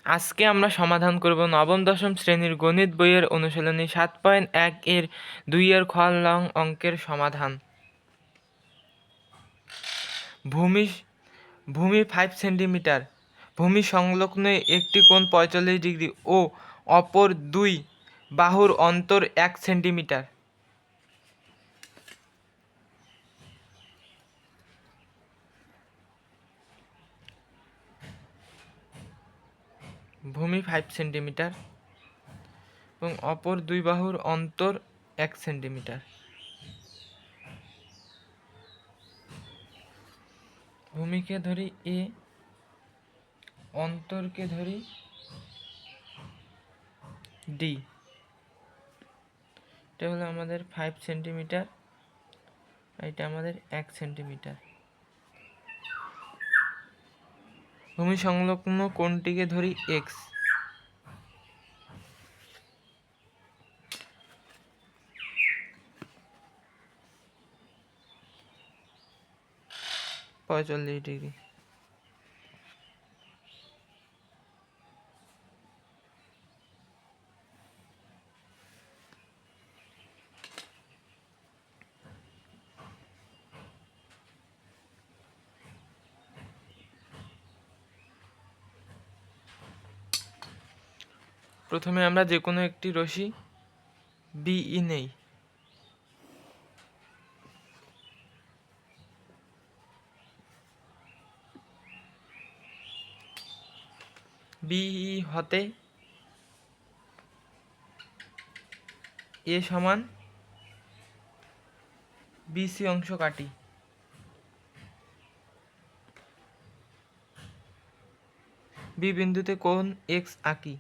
আজকে আমরা সমাধান করব নবম দশম শ্রেণীর গণিত বইয়ের অনুশীলনী 7.1 এর 2 এর খ নং অঙ্কের সমাধান। ভূমি 5 সেন্টিমিটার, ভূমি সংলগ্ন একটি কোণ 45 ডিগ্রি ও অপর দুই বাহুর অন্তর 1 সেন্টিমিটার। ভূমি 5 সেন্টিমিটার এবং অপর দুই বাহুর অন্তর 1 সেন্টিমিটার। ভূমিকে ধরি এ, অন্তরকে ধরি ডি। এটা হলো আমাদের 5 সেন্টিমিটার, এটা আমাদের 1 সেন্টিমিটার। ভূমি সংলগ্ন কোণটিকে ধরি এক্স। পঁয়তাল্লিশ ডিগ্রি। প্রথমে আমরা যে কোনো একটি রশি বিই নেই। বিই হতে এ সমান বিসি অংশ কাটি। বি বিন্দুতে কোণ এক্স আঁকি।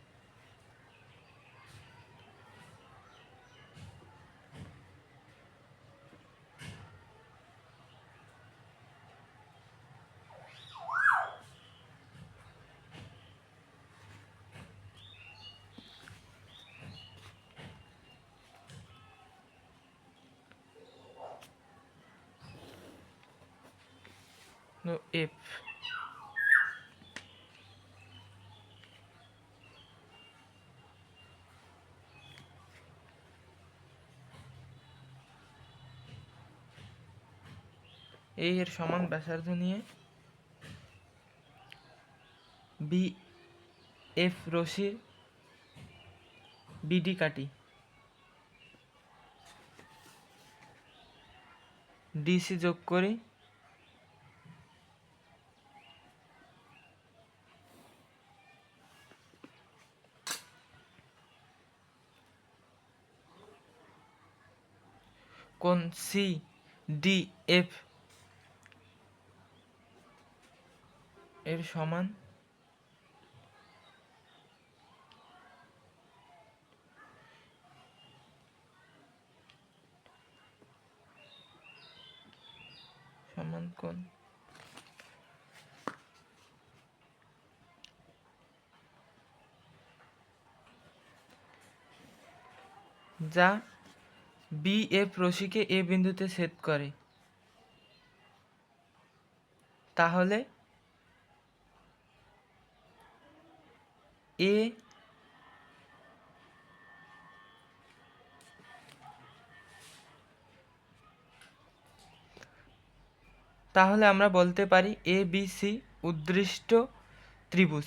এফ এর সমান ব্যাসার্ধ নিয়ে বি এফ রশির বিডি কাটি। ডিসি যোগ করি। কোণ সি ডি এফ এর সমান কোণ যা বি এফ রশিকে এ বিন্দুতে ছেদ করে। তাহলে এ আমরা বলতে পারি এ বি সি উদ্দৃষ্ট ত্রিভুজ।